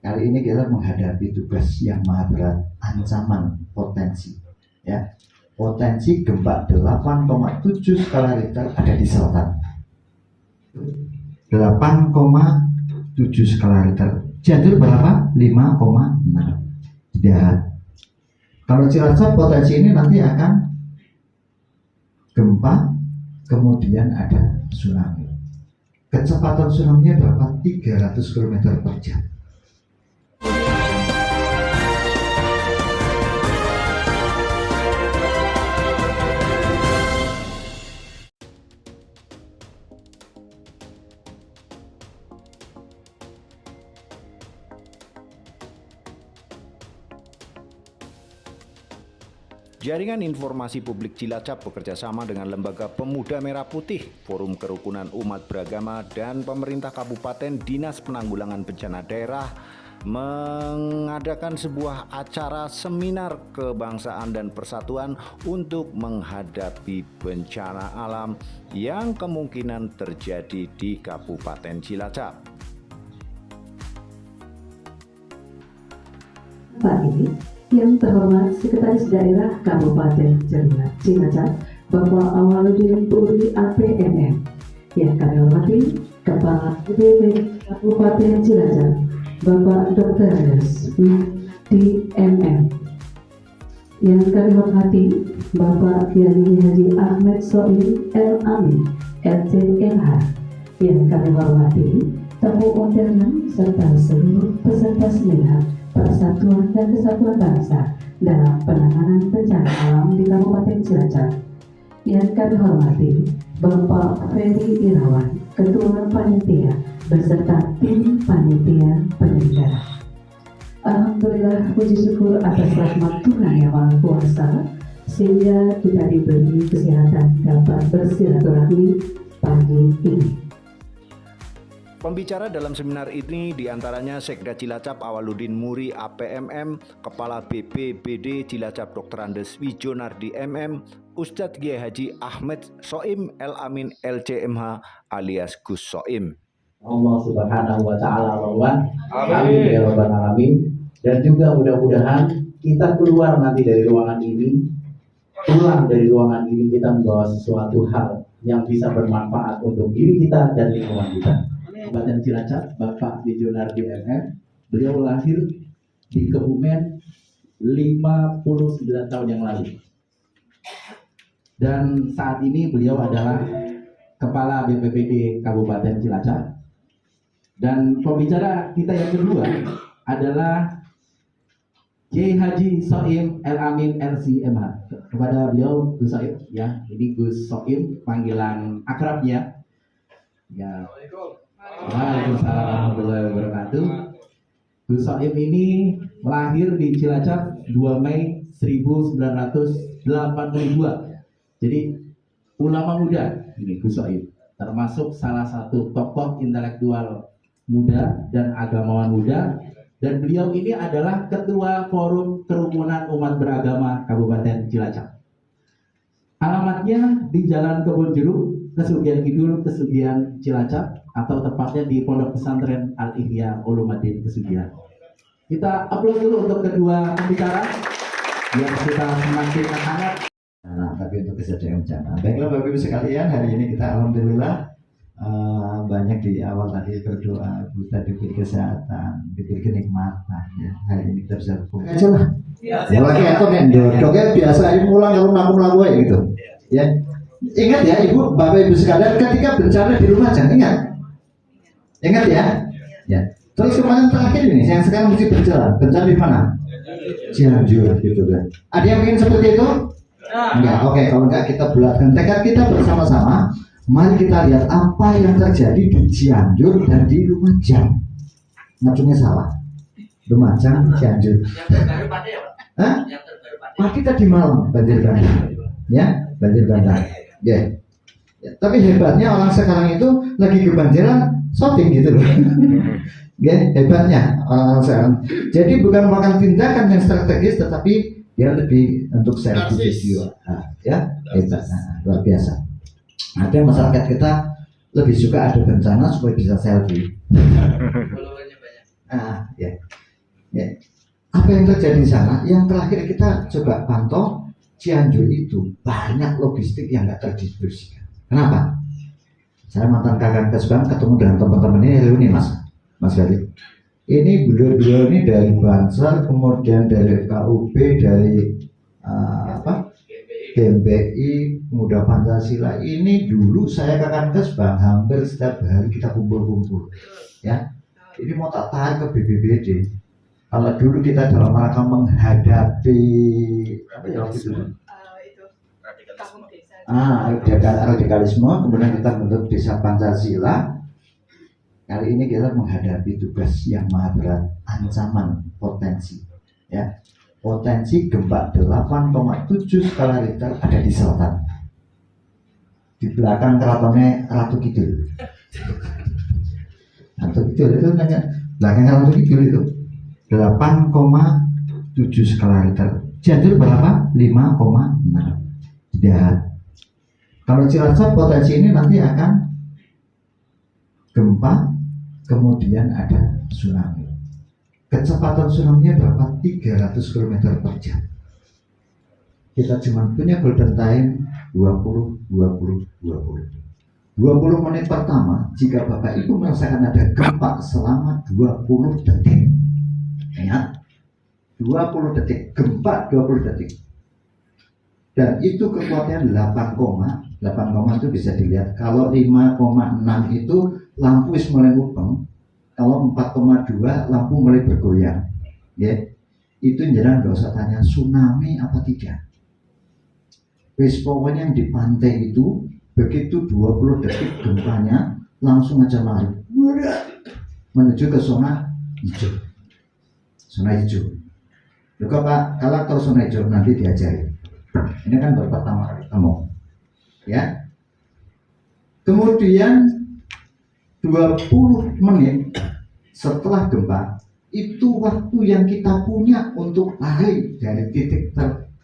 kali ini kita menghadapi tugas yang maha berat, ancaman potensi. Ya, potensi gempa 8,7 skala Richter ada di selatan. 8,7 skala Richter. Cianjur berapa? 5,6 di darat. Kalau Cilacap potensi ini nanti akan gempa, kemudian ada tsunami. Kecepatan tsunami-nya berapa? 300 km per jam. Jaringan Informasi Publik Cilacap bekerjasama dengan Lembaga Pemuda Merah Putih, Forum Kerukunan Umat Beragama, dan pemerintah Kabupaten Dinas Penanggulangan Bencana Daerah mengadakan sebuah acara seminar kebangsaan dan persatuan untuk menghadapi bencana alam yang kemungkinan terjadi di Kabupaten Cilacap. Pak ini yang terhormat Sekretaris Daerah Kabupaten Cilacap, Bapak Awaludin Puri APMM. Yang kami hormati Kepala BPBD Kabupaten Cilacap, Bapak Dr. DMM. Yang kami hormati Bapak Kiai Haji Ahmed Soim El-Amin LCMH. Yang kami hormati tamu undangan serta seluruh peserta seminar Persatuan dan Kesatuan Bangsa dalam penanganan bencana alam di Kabupaten Cilacap. Yang kami hormati Bapak Ferry Irawan, Ketua Panitia beserta tim Panitia Penyelenggara. Alhamdulillah, puji syukur atas rahmat Tuhan Yang Maha Kuasa sehingga kita diberi kesehatan dapat bersilaturahmi pagi ini. Pembicara dalam seminar ini diantaranya Sekda Cilacap Awaludin Muri APMM, Kepala BPBD Cilacap Dr. Andes Wijonardi MM, Ustadz Kiai Haji Ahmed Soim El-Amin LCMH alias Gus Soim. Allah Subhanahu wa Ta'ala lawan, amin ya rabbal alamin. Dan juga mudah-mudahan kita keluar nanti dari ruangan ini, pulang dari ruangan ini kita membawa sesuatu hal yang bisa bermanfaat untuk diri kita dan lingkungan kita. Kabupaten Cilacap, Bapak Wijonardi MM, beliau lahir di Kebumen 59 tahun yang lalu. Dan saat ini beliau adalah Kepala BPBD Kabupaten Cilacap. Dan pembicara kita yang kedua adalah Kiai Haji Soim El-Amin LCMH. Kepada beliau Gus Soim, ya, ini Gus Soim, panggilan akrabnya. Ya. Waalaikumsalam warahmatullahi wabarakatuh. Gus Soim ini lahir di Cilacap 2 Mei 1982. Jadi ulama muda ini Gus Soim, termasuk salah satu tokoh intelektual muda dan agamawan muda, dan beliau ini adalah Ketua Forum Kerukunan Umat Beragama Kabupaten Cilacap. Alamatnya di Jalan Kebon Jeruk, Kesugihan Kidul, Kesugihan Cilacap, atau tepatnya di Pondok Pesantren Al-Ihya Ulumuddin Kesugihan. Kita upload dulu untuk kedua pembicara biar kita semakin hangat. Nah, tapi untuk kejadian bencana. Baiklah Bapak Ibu sekalian, hari ini kita alhamdulillah banyak di awal tadi berdoa, kita diberi kesehatan, diberi kenikmatan. Ya, hari ini kita bisa berkumpul. Aja lah. Lagi atau dokter biasa ibu pulang kalau melakukan gitu. Ya, ingat ya Ibu, Bapak Ibu sekalian, ketika bencana di rumah jangan ingat ya. Ya. Terus kemarin terakhir ini, yang sekarang mesti berjalan. Bencana di mana? Cianjur, gitu kan. Ada yang ingin seperti itu? Enggak. Oke, kalau enggak kita bulatkan tekad kita bersama-sama. Mari kita lihat apa yang terjadi di Cianjur dan di Lumajang. Ngacungnya salah. Lumajang, Cianjur. Hah? Pak kita di malam banjir bandang. Ya, banjir bandang. Ya. Ya. Tapi hebatnya orang sekarang itu lagi kebanjiran shopping gitu loh. Ya, hebatnya orang sekarang. Jadi bukan makan tindakan yang strategis, tetapi dia lebih untuk selfie video. Nah, ya, hebat. Nah, luar biasa. Ada masyarakat kita lebih suka ada bencana supaya bisa selfie. Ya. Ya. Apa yang terjadi di sana? Yang terakhir kita coba pantau Cianjur itu banyak logistik yang nggak terdistribusikan. Kenapa? Saya mantan kakak Kesbang ketemu dengan teman-teman ini Mas Gali. Ini beliau-beliau ini dari Bansar, kemudian dari KUB, dari GMBI, Muda Pancasila. Ini dulu saya kakak Kesbang hampir setiap hari kita kumpul-kumpul. Ya, ini mau tak tarik ke BBBD. Kalau dulu kita dalam rangka menghadapi apa ya waktu itu? Radikalisme, kemudian kita bentuk Desa Pancasila. Kali ini kita menghadapi tugas yang maha berat, ancaman potensi. Ya, potensi gempa 8,7 skala Richter ada di selatan. Di belakang keratonnya Ratu Kidul. Ratu Kidul itu nanya, belakang Ratu Kidul itu 8,7 skala Richter. Cianjur berapa? 5,6 di darat. Kalau Cilacap potensi ini nanti akan gempa, kemudian ada tsunami. Kecepatan tsunami-nya berapa? 300 km per jam. Kita cuma punya golden time 20 menit pertama. Jika Bapak Ibu merasakan ada gempa selama 20 detik. Ingat, 20 detik, gempa 20 detik. Dan itu kekuatannya 8 itu bisa dilihat. Kalau 5,6 itu lampu mulai mubeng. Kalau 4,2 lampu mulai bergoyang. Ya, itu jangan nggak usah tanya tsunami apa tidak. Wis pokoknya yang di pantai itu begitu 20 detik gempanya langsung aja lari menuju ke zona hijau. Zona hijau. Juga Pak, kalau tahu zona hijau nanti diajari. Ini kan baru pertama kali ketemu. Ya. Kemudian 20 menit setelah gempa itu waktu yang kita punya untuk lari dari titik terendah.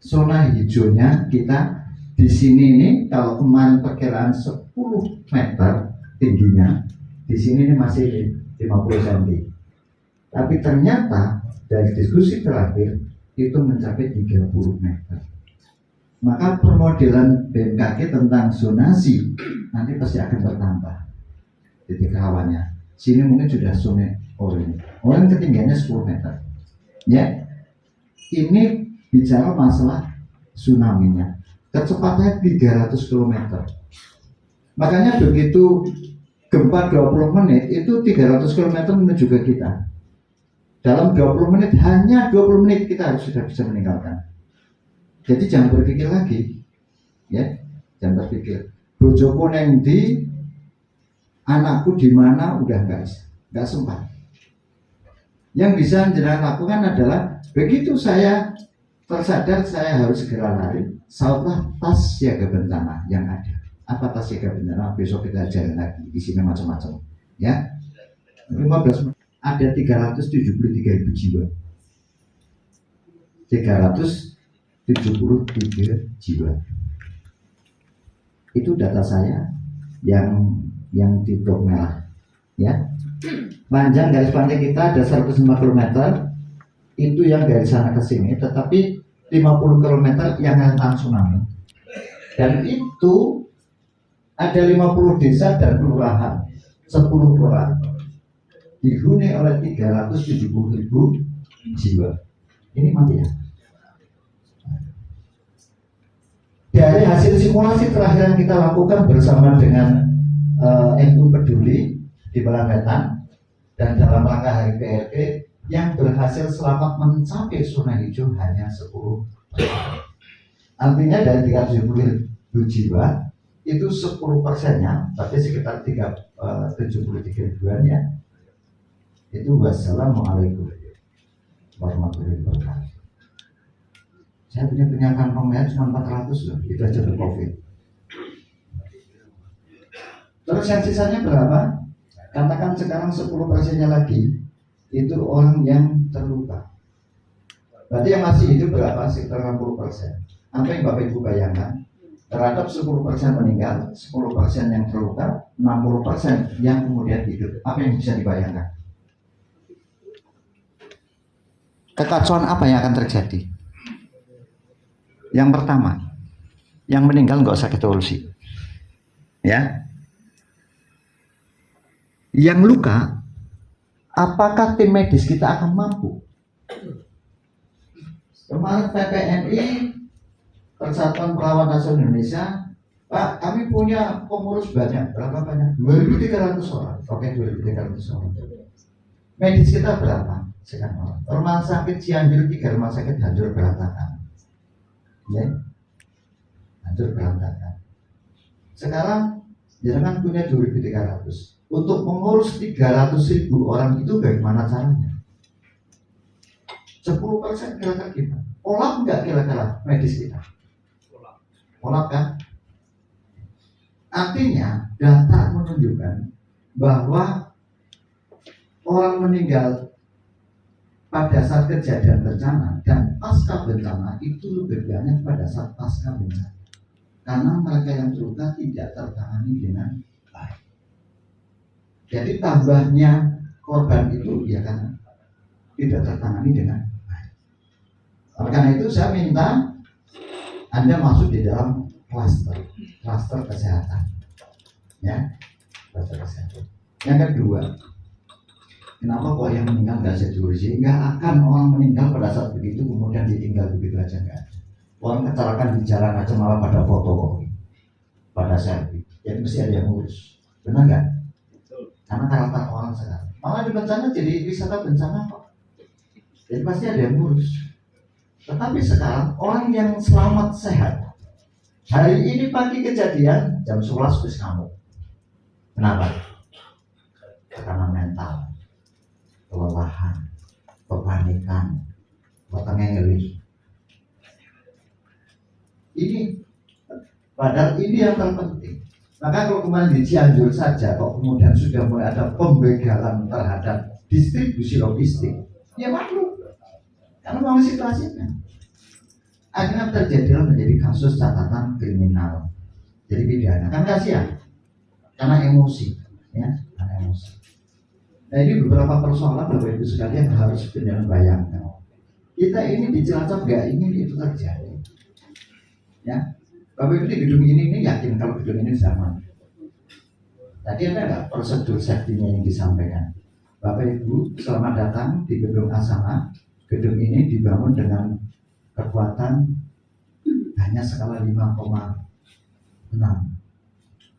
Zona hijaunya kita di sini ini kalau kemarin perkiraan 10 meter tingginya, di sini ini masih 50 cm. Tapi ternyata dari diskusi terakhir itu mencapai 30 meter. Maka permodelan BMKG tentang zonasi nanti pasti akan bertambah titik rawannya. Sini mungkin sudah zona oranye. Oranye ketinggiannya 10 meter. Ya, ini bicara masalah tsunami-nya. Kecepatannya 300 km. Makanya begitu gempa 20 menit itu 300 km menuju ke kita. Dalam 20 menit, hanya 20 menit kita harus sudah bisa meninggalkan. Jadi jangan berpikir lagi, ya, jangan berpikir bojoku neng di, anakku di mana, udah nggak sempat. Yang bisa jenengan lakukan adalah begitu saya tersadar saya harus segera lari, sautlah tas siaga bencana yang ada. Apa tas siaga bencana? Besok kita ajarin lagi, isinya macam-macam, ya. 15 menit. Ada 373.000 jiwa. 373 jiwa. Itu data saya yang titik merah. Ya. Panjang garis pantai kita ada 105 km. Itu yang dari sana ke sini, tetapi 50 km yang rentan tsunami. Dan itu ada 50 desa dan kelurahan, 10 kelurahan. Dihuni oleh 370.000 jiwa. Ini mati ya. Dari hasil simulasi terakhir yang kita lakukan bersama dengan NU Peduli di Balangwetan dan dalam rangka Hari PRT yang berhasil selamat mencapai zona hijau hanya 10. Artinya dari 370.000 jiwa itu 10%-nya, berarti sekitar 73 ribuan ya. Itu wassalamualaikum warahmatullahi wabarakatuh. Saya punya kantong merah cuma 400 loh, itu aja COVID. Terus yang sisanya berapa? Katakan sekarang 10%-nya lagi, itu orang yang terluka. Berarti yang masih hidup berapa? Sekitar 60%. Apa yang Bapak Ibu bayangkan? terhadap 10% meninggal, 10% yang terluka, 60% yang kemudian hidup. Apa yang bisa dibayangkan? Kekacauan apa yang akan terjadi? Yang pertama, yang meninggal nggak usah kita urusi, ya. Yang luka, apakah tim medis kita akan mampu? Kemarin PPNI, Persatuan Perawat Nasional Indonesia, Pak, kami punya pengurus banyak. Berapa banyak? 2.300 orang. Oke, 2.300 orang. Medis kita berapa? Sekian orang. Rumah sakit Cianjur, 3 rumah sakit hancur berantakan. Ya, hancur berantakan. Sekarang jangan punya 2.300. Untuk mengurus 300.000 orang itu bagaimana caranya? 10% kira-kira gimana? Kolap nggak kira-kira medis kita? Kolap kan? Artinya data menunjukkan bahwa orang meninggal pada saat kejadian bencana dan pasca bencana itu lebih banyak pada saat pasca bencana, karena mereka yang terluka tidak tertangani dengan baik. Jadi tambahnya korban itu ya kan tidak tertangani dengan baik. Oleh karena itu saya minta Anda masuk di dalam klaster kesehatan, ya, klaster kesehatan. Yang kedua, kenapa kok yang meninggal nggak bisa diurusi? Nggak akan orang meninggal pada saat begitu kemudian ditinggal begitu aja, nggak. Orang kecelakaan di jalan aja malah pada foto, pada selfie. Jadi mesti ada yang ngurus, benar nggak? Karena karakter orang sekarang. Malah di bencana jadi wisata bencana kok. Jadi pasti ada yang ngurus. Tetapi sekarang orang yang selamat sehat, hari ini pagi kejadian jam 11 bis kamu. Kenapa? Tekanan mental, kelelahan, kepanikan, otaknya ngeri. Ini padahal ini yang terpenting. Maka kalau kemarin di Cianjur saja kok kemudian sudah mulai ada pembegalan terhadap distribusi logistik, ya maklum, karena memang situasinya. Akhirnya terjadilah menjadi kasus catatan kriminal, jadi pidana. Kan kasihan, karena emosi, ya, karena emosi. Nah ini beberapa persoalan Bapak Ibu sekalian harus benar bayangkan. Kita ini di Cilacap nggak ingin itu terjadi, ya. Bapak Ibu di gedung ini yakin kalau gedung ini sama. Tadi ada nggak prosedur safety-nya yang disampaikan? Bapak Ibu selamat datang di gedung Asana. Gedung ini dibangun dengan kekuatan hanya skala 5,6.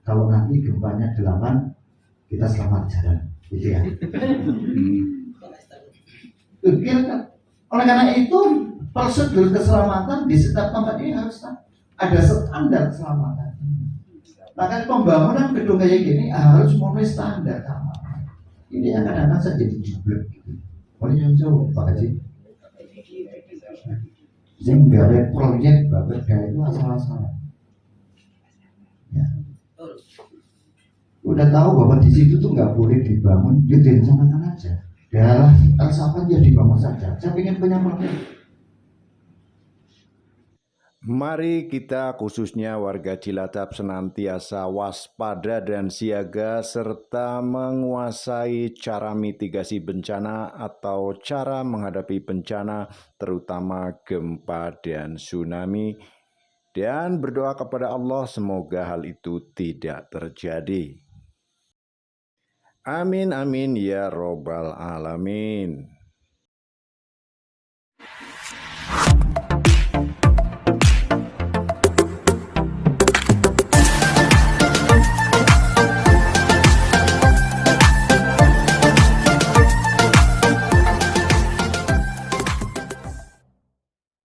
Kalau nanti gempanya 8, kita selamat jalan, gitu ya. Oleh karena itu prosedur keselamatan di setiap tempat ini harus ada standar keselamatan. Maka pembangunan gedung kayak gini harus memenuhi standar keamanan. Ini yang kadang-kadang saya jadi jublek. Oleh yang jauh, Pak Haji. Saya nggak ada proyek Bapak itu asal-asalan. Ya. Udah tahu bahwa di situ tuh nggak boleh dibangun, dia direncanakan aja. Daerah resapan dia dibangun saja. Saya ingin punya proyek. Mari kita khususnya warga Cilacap senantiasa waspada dan siaga serta menguasai cara mitigasi bencana atau cara menghadapi bencana terutama gempa dan tsunami dan berdoa kepada Allah semoga hal itu tidak terjadi. Amin amin ya robbal alamin.